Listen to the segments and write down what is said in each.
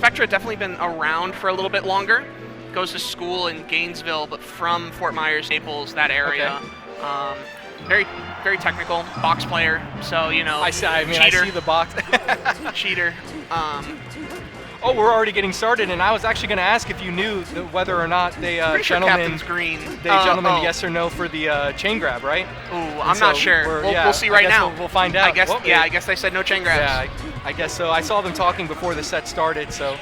Spectra definitely been around for a little bit longer. Goes to school in Gainesville, but from Fort Myers, Naples, that area. Okay. Very, very technical box player. So I see the box. Cheater. Oh, we're already getting started, and I was actually going to ask if you knew whether or not they gentlemen, green. Yes or no for the chain grab, right? Ooh, I'm not sure. We'll see right now. We'll find out. I guess they said no chain grabs. Yeah, I guess so. I saw them talking before the set started, so.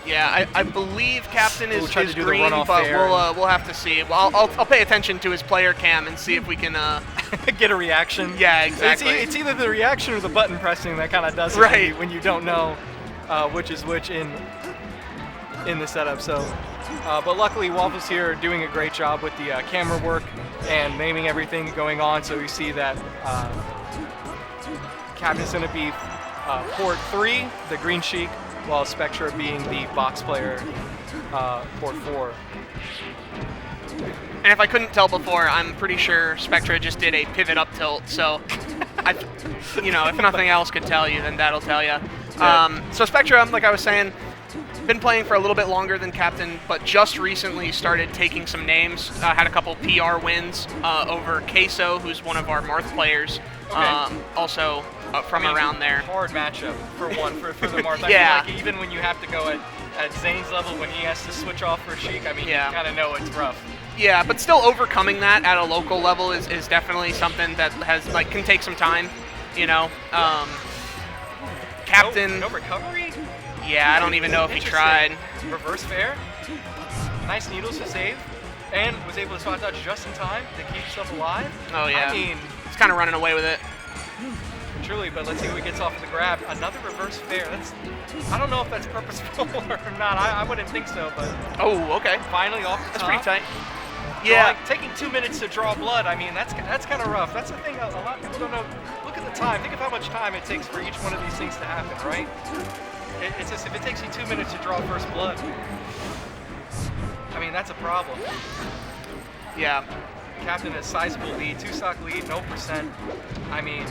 Yeah, I believe Captain is green, but we'll we'll have to see. Well, I'll pay attention to his player cam and see if we can get a reaction. Yeah, exactly. It's either the reaction or the button pressing that kind of does it right. when you don't know which is which in the setup. So, but luckily Waffles here are doing a great job with the camera work and naming everything going on. So you see that Captain's going to be port 3, the green Sheik, while Spectra being the box player, port 4. And if I couldn't tell before, I'm pretty sure Spectra just did a pivot up tilt. So, if nothing else could tell you, then that'll tell you. So Spectra, like I was saying, been playing for a little bit longer than Captain, but just recently started taking some names. Had a couple PR wins over Queso, who's one of our Marth players. Okay. Also from around there. Hard matchup for the Marth. Yeah. I mean, like, even when you have to go at Zane's level, when he has to switch off for Sheik, I mean, you kind of know it's rough. Yeah, but still overcoming that at a local level is definitely something that can take some time, Captain. No recovery? Yeah, I don't even know if he tried. Reverse fair. Nice needles to save. And was able to spot dodge just in time to keep himself alive. Oh, yeah. I mean, he's kind of running away with it. Truly, but let's see who he gets off of the grab. Another reverse fair. I don't know if that's purposeful or not. I wouldn't think so, but. Oh, okay. Finally off the top. That's pretty tight. Yeah. Taking 2 minutes to draw blood, I mean, that's kind of rough. That's the thing a lot of people don't know. Look at the time. Think of how much time it takes for each one of these things to happen, right? It's just, if it takes you 2 minutes to draw first blood, I mean, that's a problem. Yeah. Captain has sizable lead, 2-stock lead, no percent. I mean,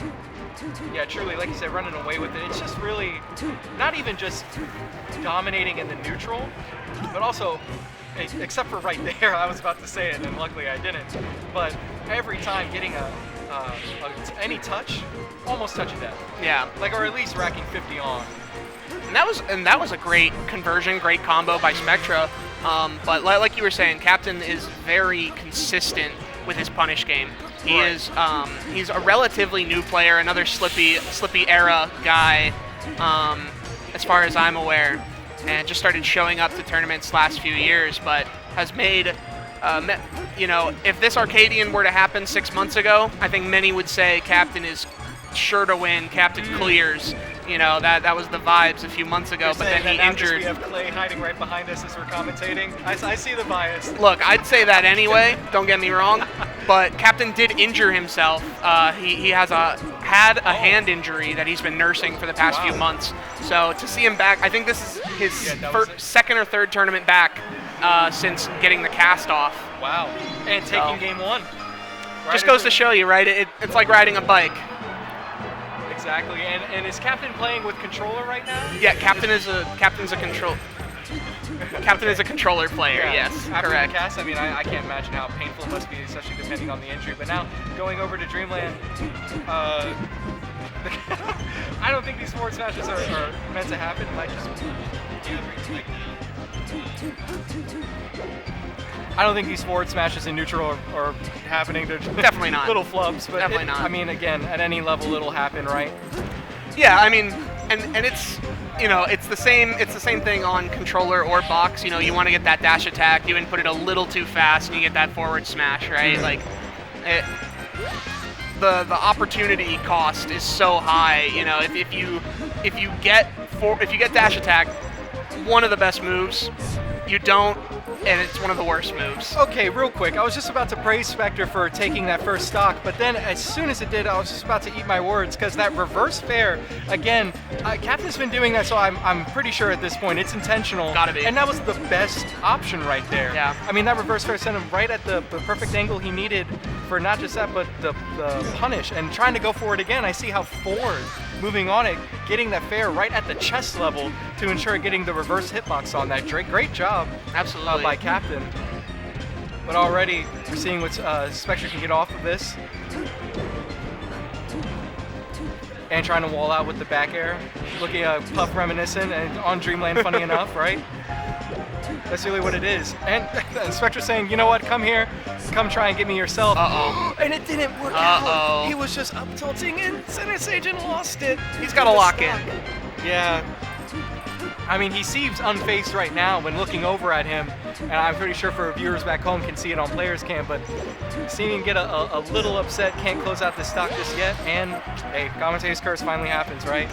yeah, truly, like you said, running away with it. It's just really not even just dominating in the neutral, but also, except for right there, I was about to say it, and luckily I didn't. But every time getting any touch, almost touch of death. Yeah. Or at least racking 50 on. And that was a great conversion, great combo by Spectra. But like you were saying, Captain is very consistent with his punish game. He's a relatively new player, another Slippy era guy, as far as I'm aware, and just started showing up to tournaments last few years, but has made, if this Arcadian were to happen 6 months ago, I think many would say Captain is sure to win, Captain clears. That was the vibes a few months ago, but then he injured. We have Clay hiding right behind us as we're commentating. I see the bias. Look, I'd say that anyway, don't get me wrong, but Captain did injure himself. He had a hand injury that he's been nursing for the past few months. So to see him back, I think this is his second or third tournament back since getting the cast off. Wow. And taking game 1. Just goes to show you, right? It's like riding a bike. Exactly, and is Captain playing with controller right now? Yeah, Captain's a controller player. Yeah. Yes, after correct. The cast, I mean, I can't imagine how painful it must be, especially depending on the injury. But now going over to Dreamland, I don't think these forward smashes are meant to happen. I don't think these forward smashes in neutral are happening. They're definitely not little flubs, but definitely not. I mean, again, at any level, it'll happen, right? Yeah, I mean, and it's it's the same thing on controller or box. You want to get that dash attack, you input it a little too fast, and you get that forward smash, right? The opportunity cost is so high. If you get dash attack, one of the best moves. You don't, and it's one of the worst moves. Okay, real quick. I was just about to praise Spectra for taking that first stock, but then as soon as it did, I was just about to eat my words, because that reverse fair, again, Captain's been doing that, so I'm pretty sure at this point it's intentional. Gotta be. And that was the best option right there. Yeah. I mean, that reverse fair sent him right at the perfect angle he needed for not just that, but the punish. And trying to go for it again, I see how forward moving on it, getting that fair right at the chest level to ensure getting the reverse hitbox on that. Great job. Absolutely. By Captain. But already we're seeing what Spectra can get off of this. And trying to wall out with the back air. Looking Puff reminiscent and on Dreamland, funny enough, right? That's really what it is. And Spectra saying, you know what, come here, come try and get me yourself. Uh-oh. And it didn't work out. He was just up tilting in center stage and lost it. He's got to lock in. Yeah. I mean, he seems unfazed right now when looking over at him, and I'm pretty sure for viewers back home can see it on players cam, but seeing him get a little upset, can't close out the stock just yet, and hey, commentator's curse finally happens, right?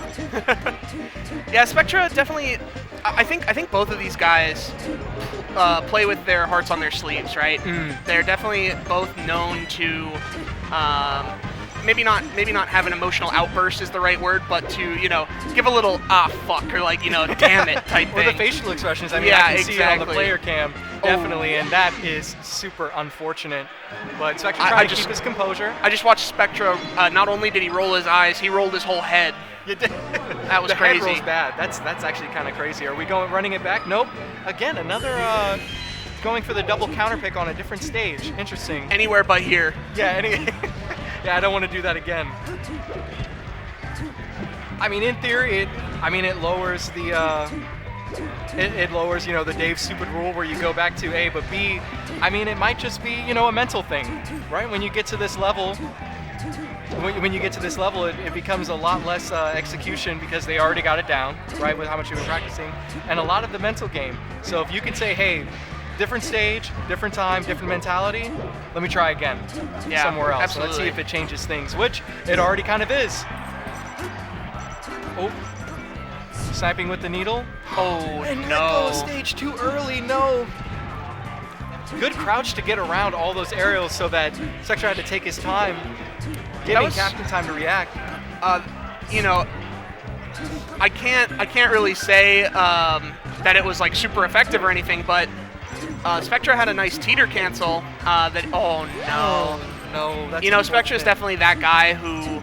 Yeah, Spectra definitely. I think both of these guys play with their hearts on their sleeves, right? They're definitely both known to. Maybe not have an emotional outburst is the right word, but to, give a little fuck or like, damn it type thing. Or the facial expressions. I mean, yeah, I can see it on the exactly. player cam, definitely, and that is super unfortunate. But Spectra trying to keep his composure. I just watched Spectra. Not only did he roll his eyes, he rolled his whole head. You did. That was the crazy. Head roll's bad. That's actually kind of crazy. Are we running it back? Nope. Again, another going for the double counter pick on a different stage. Interesting. Anywhere but here. Yeah. Yeah, I don't want to do that again. I mean, in theory, it lowers the it lowers the Dave stupid rule where you go back to A, but B. I mean, it might just be a mental thing, right? When you get to this level. When you get to this level, it becomes a lot less execution because they already got it down, right, with how much you've been practicing, and a lot of the mental game. So if you can say, hey, different stage, different time, different mentality, let me try again somewhere else. So let's see if it changes things, which it already kind of is. Oh, sniping with the needle. Oh, and no. let go stage too early, no. Good crouch to get around all those aerials so that Spectra had to take his time, giving Captain time to react. I can't really say that it was like super effective or anything, but Spectra had a nice teeter cancel. No. That's Spectra is definitely that guy who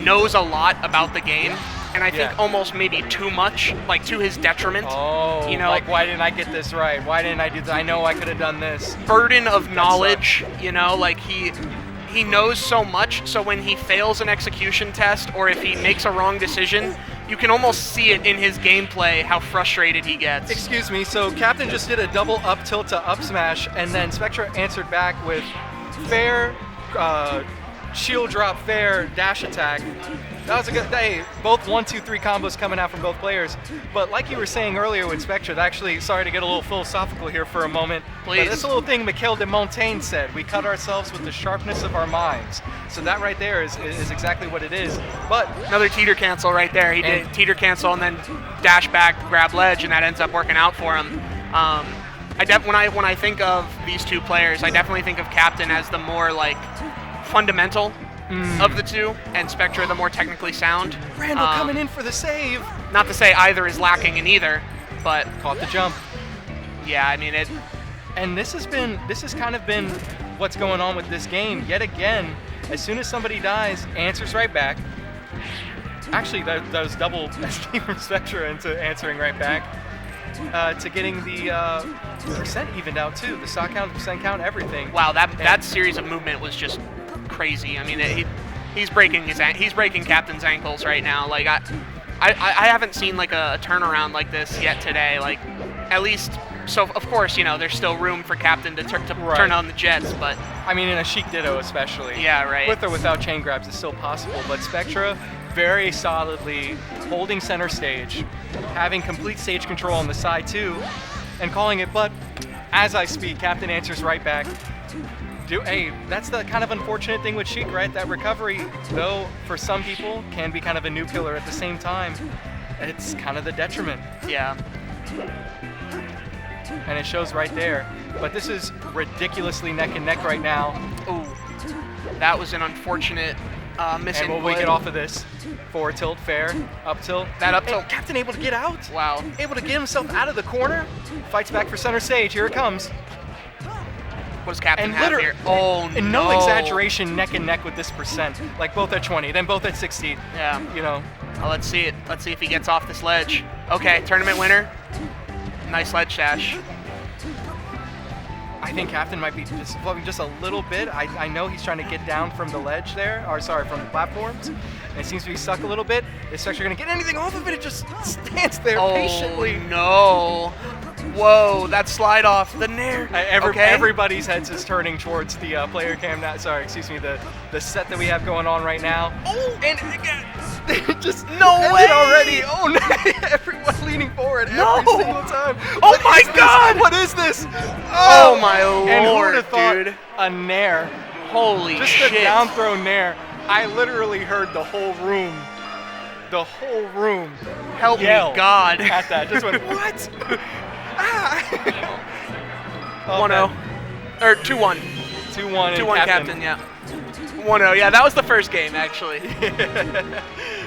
knows a lot about the game, and I think almost maybe too much, like to his detriment. Oh, like why didn't I get this right? Why didn't I do that? I know I could have done this. Burden of knowledge, like he knows so much, so when he fails an execution test or if he makes a wrong decision, you can almost see it in his gameplay how frustrated he gets. Excuse me, so Captain just did a double up tilt to up smash, and then Spectra answered back with fair shield drop, fair dash attack. That was a good day. Both 1, 2, 3 combos coming out from both players. But like you were saying earlier with Spectra, actually, sorry to get a little philosophical here for a moment. Please. But this little thing Mikhail de Montaigne said, we cut ourselves with the sharpness of our minds. So that right there is exactly what it is. But another teeter cancel right there. He did teeter cancel and then dash back, grab ledge, and that ends up working out for him. When I think of these two players, I definitely think of Captain as the more like fundamental of the two, and Spectra the more technically sound. Randall coming in for the save. Not to say either is lacking in either, but caught the jump. Yeah, I mean it. And this has kind of been what's going on with this game yet again. As soon as somebody dies, answers right back. Actually, that was double SD from Spectra into answering right back. To getting the percent evened out too. The stock count, the percent count, everything. Wow, that series of movement was just crazy. I mean, he's breaking Captain's ankles right now. Like I haven't seen like a turnaround like this yet today. Like at least, so of course there's still room for Captain to turn on the jets, but I mean in a Sheik Ditto especially. Yeah, right. With or without chain grabs, it's still possible. But Spectra very solidly holding center stage, having complete stage control on the side too, and calling it. But as I speak, Captain answers right back. Hey, that's the kind of unfortunate thing with Sheik, right? That recovery, though, for some people, can be kind of a new killer. At the same time, it's kind of the detriment. Yeah. And it shows right there. But this is ridiculously neck and neck right now. Ooh, that was an unfortunate missing. And will we get off of this? Forward tilt, fair, up tilt. That up tilt. Captain able to get out. Wow. Able to get himself out of the corner. Fights back for center stage. Here it comes. What does Captain have here? Oh, no. And no exaggeration, neck and neck with this percent. Like both at 20, then both at 60. Yeah. Oh, let's see it. Let's see if he gets off this ledge. Okay, tournament winner. Nice ledge dash. I think Captain might be just flubbing just a little bit. I know he's trying to get down from the ledge there, or sorry, from the platforms. And it seems to be stuck a little bit. Is Spectra going to get anything off of it? It just stands there patiently. No. Whoa, that slide off. The nair. Okay. Everybody's heads is turning towards the player cam now. Sorry, excuse me, the set that we have going on right now. Oh, and again, just no way already. Oh no, everyone leaning forward every single time. Oh my God! What is this? Oh my Lord, and who would have thought dude. A nair. Holy just shit. Just a down throw nair. I literally heard the whole room help me, yell God. At that. Just went, what? 1-0. Or 2-1. 2-1 Captain, yeah. 1-0, yeah, that was the first game, actually.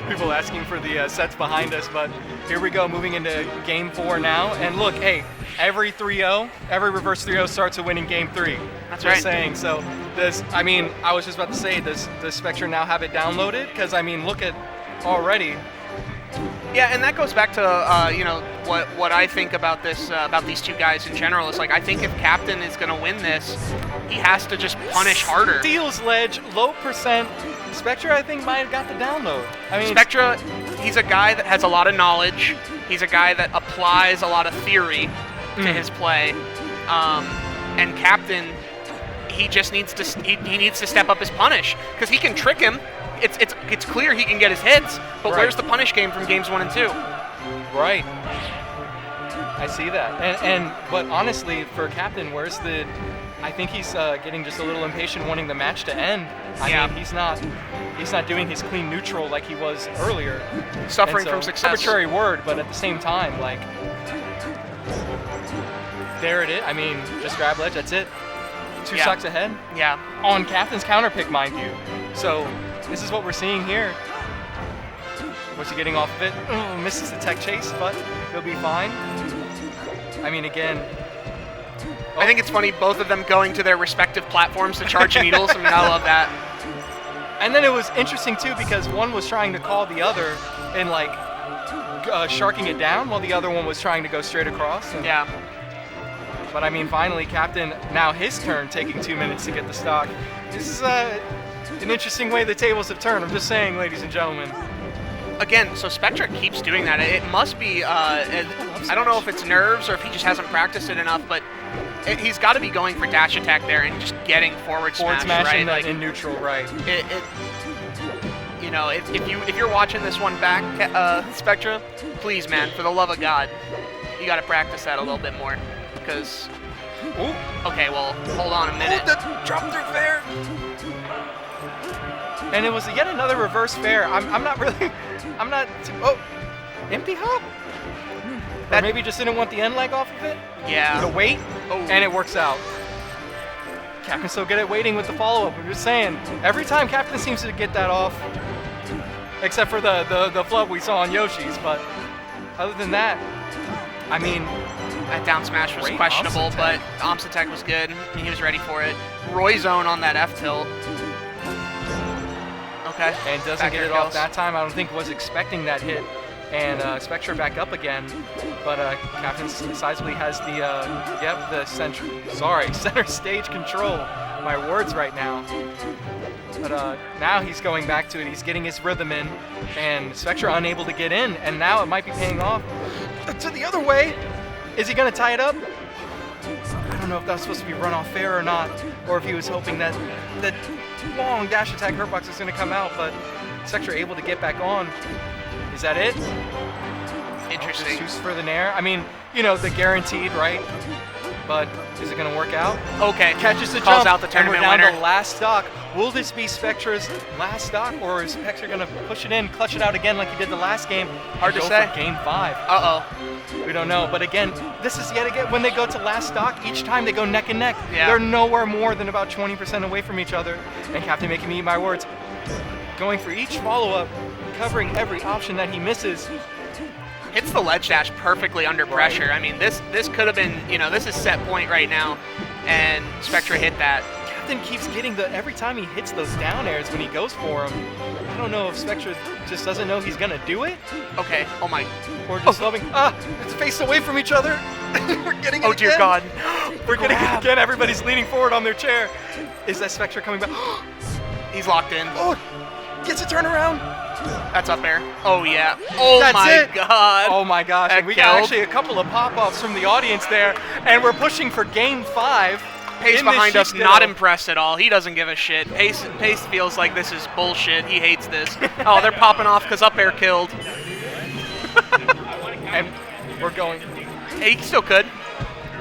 People asking for the sets behind us, but here we go, moving into game 4 now. And look, hey, every 3-0, every reverse 3-0 starts a win in game 3. That's just right. saying, so this, I mean, I was just about to say, does Spectra now have it downloaded? Because, I mean, look at already. Yeah, and that goes back to you know, what I think about this about these two guys in general. Is like, I think if Captain is going to win this, he has to just punish harder. Steals ledge, low percent. Spectra, I think, might have got the download. I mean, Spectra, he's a guy that has a lot of knowledge. He's a guy that applies a lot of theory to his play. And Captain, he just needs to he needs to step up his punish, because he can trick him. It's clear he can get his hits, but where's the punish game from games 1 and 2? Right. I see that. But honestly, for Captain, where's the? I think he's getting just a little impatient, wanting the match to end. I mean, he's not doing his clean neutral like he was earlier. Suffering from success. Arbitrary word, but at the same time, like, there it is. I mean, just grab ledge. That's it. 2 stocks ahead. Yeah. On Captain's counter pick, mind you. So. This is what we're seeing here. What's he getting off of it? Misses the tech chase, but he'll be fine. I mean, again. I think it's funny, both of them going to their respective platforms to charge needles. I mean, I love that. And then it was interesting, too, because one was trying to call the other and, like, sharking it down, while the other one was trying to go straight across. And, yeah. But, I mean, finally, Captain, now his turn, taking 2 minutes to get the stock. This is an interesting way the tables have turned. I'm just saying, ladies and gentlemen. Again, so Spectra keeps doing that. It must be, I don't know if it's nerves or if he just hasn't practiced it enough, but he's got to be going for dash attack there and just getting forward smash, right? Like, in neutral, right. You know, if you're watching this one back, Spectra, please, man, for the love of God, you got to practice that a little bit more, because. Ooh. Okay, well, hold on a minute. Drop through fair. And it was yet another reverse fair. I'm not really. I'm not. Empty hop. Or maybe just didn't want the end leg off of it. Yeah. The weight. And it works out. Captain's so good at waiting with the follow-up. I'm just saying, every time Captain seems to get that off, except for the flub we saw on Yoshi's. But other than that, I mean. That down smash was questionable, but Omsatech was good. He was ready for it. Roy zone on that F tilt. Okay. And doesn't get it off that time. I don't think was expecting that hit. And Spectra back up again. But Captain decisively has the center stage control. My words right now. But now he's going back to it. He's getting his rhythm in. And Spectra unable to get in. And now it might be paying off. To the other way. Is he going to tie it up? I don't know if that was supposed to be run off fair or not, or if he was hoping that that long dash attack hurtbox is going to come out, but Spectra able to get back on. Is that it? Interesting. Just for the nair. I mean, you know, the guaranteed, right? But is it going to work out? Okay. Catches the Calls jump, out the tournament and we're down winner. to last stock. Will this be Spectra's last stock, or is Spectra going to push it in, clutch it out again like he did the last game? Hard to say. For game 5. Uh-oh. We don't know. But again, this is yet again, when they go to last stock, each time they go neck and neck. Yeah. They're nowhere more than about 20% away from each other. And Captain making me eat my words. Going for each follow-up, covering every option that he misses. Hits the ledge dash perfectly under pressure. I mean, this could have been, you know, this is set point right now, and Spectra hit that. Captain keeps getting every time he hits those down airs when he goes for them, don't know if Spectra just doesn't know he's gonna do it, Okay. Oh my. or just loving. It's faced away from each other. We're getting it Oh dear again. God. We're getting it again. Everybody's leaning forward on their chair. Is that Spectra coming back? He's locked in. Oh, gets a turnaround. That's up there. Oh yeah. Oh That's my it. God. Oh my gosh. That And we got killed. actually a couple of pop-offs from the audience there, and we're pushing for game 5. Pace in this behind us, Sheep not Ditto. impressed at all. He doesn't give a shit. Pace feels like this is bullshit. He hates this. Oh, they're popping off because up air killed. And we're going. Hey, he still could.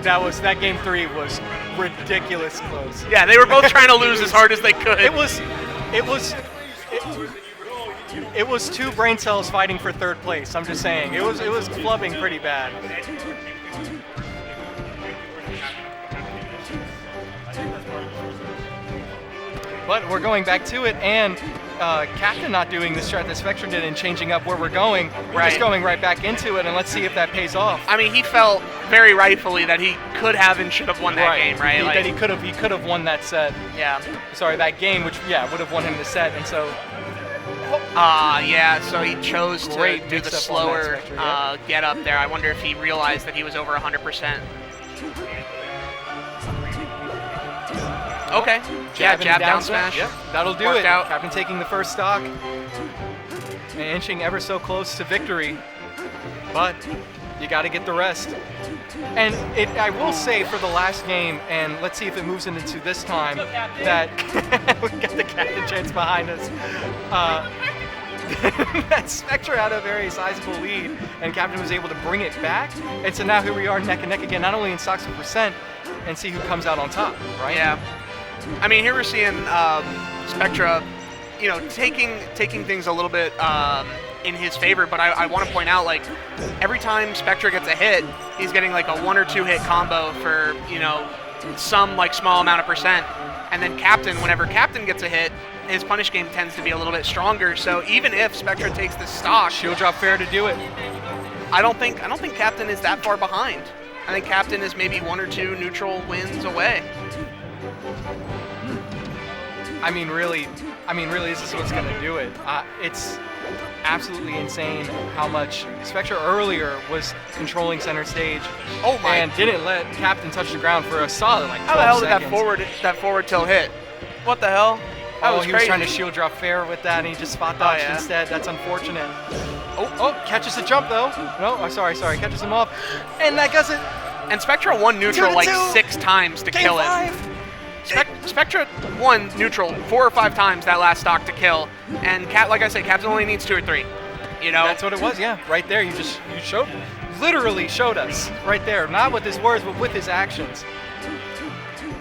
That game 3 was ridiculous close. Yeah, they were both trying to lose as hard as they could. It was two brain cells fighting for third place. I'm just saying. It was clubbing pretty bad. But we're going back to it, and Captain not doing the strat that Spectra did and changing up where we're going. We're just going right back into it, and let's see if that pays off. I mean, he felt very rightfully that he could have and should have won that game, right? That he could have won that set. Yeah. Sorry, that game, which would have won him the set, and so. Yeah, so he chose to Great do the mix-up on slower that Spectra, get up there. I wonder if he realized that he was over 100%. Okay. Yeah, jab down smash. Yep, that'll do Worked it. out. Captain taking the first stock and inching ever so close to victory. But you got to get the rest. And I will say for the last game, and let's see if it moves into this time, that we got the captain chance behind us. That Spectra had a very sizable lead, and Captain was able to bring it back. And so now here we are neck and neck again, not only in stocks and percent, and see who comes out on top, right? Yeah. I mean, here we're seeing Spectra, taking things a little bit in his favor, but I want to point out, like, every time Spectra gets a hit, he's getting like a 1 or 2 hit combo for, some like small amount of percent. And then whenever Captain gets a hit, his punish game tends to be a little bit stronger. So even if Spectra takes the stock, Shield drop fair to do it. I don't think Captain is that far behind. I think Captain is maybe 1 or 2 neutral wins away. I mean, really, this is what's going to do it. It's absolutely insane how much Spectra earlier was controlling center stage. Oh my! And didn't let Captain touch the ground for a solid like 12 How the hell did seconds. that forward tilt hit? What the hell? That was he crazy. was trying to shield drop fair with that, and he just spot dodged yeah. instead. That's unfortunate. Oh, catches the jump though. No, sorry, catches him off, and that does it. And Spectra won neutral 2-2. like 6 times to Game kill 5. him. Spectra won neutral 4 or 5 times that last stock to kill, and like I said, Captain only needs 2 or 3. That's what it was, yeah. Right there, you literally showed us right there, not with his words, but with his actions.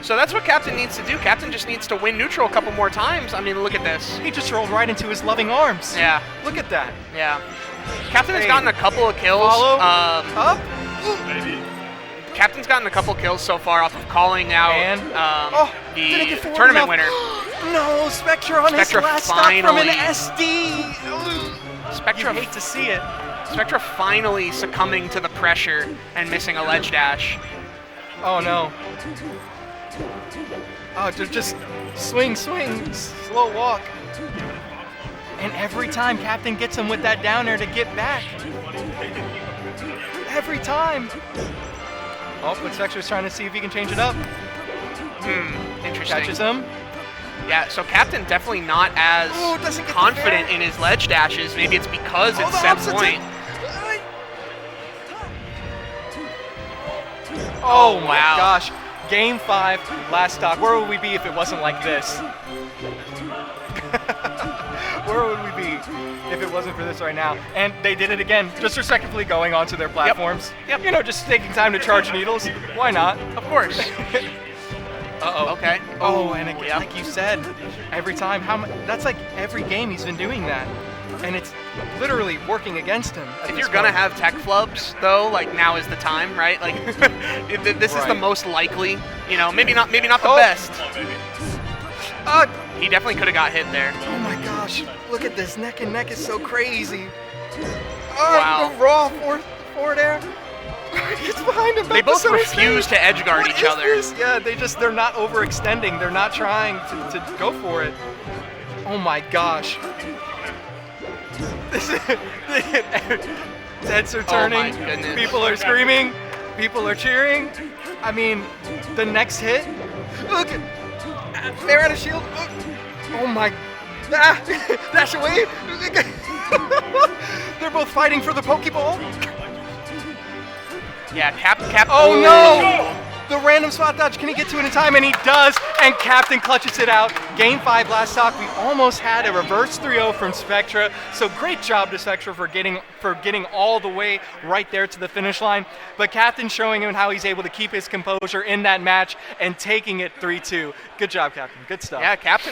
So that's what Captain needs to do. Captain just needs to win neutral a couple more times. I mean, look at this. He just rolled right into his loving arms. Yeah. Look at that. Yeah. Captain has gotten a couple of kills. Follow. Up. Captain's gotten a couple kills so far off of calling out And the get forward tournament enough. winner. No, Spectra on his last stop from an SD. Spectra, You hate to see it. Spectra finally succumbing to the pressure and missing a ledge dash. Oh no. Oh, just swing, slow walk. And every time Captain gets him with that down air to get back. Every time. Oh, but Spectra's trying to see if he can change it up. Interesting. Catches him. Yeah, so Captain definitely not as doesn't get the confident fair. in his ledge dashes. Maybe it's because it's the set opposite point. Oh my wow. gosh. Game 5, last stock. Where would we be if it wasn't like this? Where would we be if it wasn't for this right now? And they did it again, just respectively going onto their platforms. Yep. Just taking time to charge needles. Why not? Of course. Uh-oh. Okay. Oh, and again, Yep. like you said, every time, that's like every game he's been doing that. And it's literally working against him. If you're gonna have tech flubs, though, like now is the time, right? Like this is the most likely. Maybe not the best. He definitely could have got hit there. Oh my gosh, look at this. Neck and neck is so crazy. Wow. The raw forward air. It's behind him. They both refuse to edgeguard each other. Yeah, they're not overextending. They're not trying to go for it. Oh my gosh. Heads are turning. Oh my goodness. People are screaming. People are cheering. I mean, the next hit. Look, they're out of shield. Oh my! Dash away. They're both fighting for the Pokeball. Yeah, Cap. Oh no! The random spot dodge, can he get to it in time? And he does, and Captain clutches it out. Game 5 last talk, we almost had a reverse 3-0 from Spectra. So great job to Spectra for getting all the way right there to the finish line. But Captain showing him how he's able to keep his composure in that match and taking it 3-2. Good job, Captain. Good stuff. Yeah, Captain.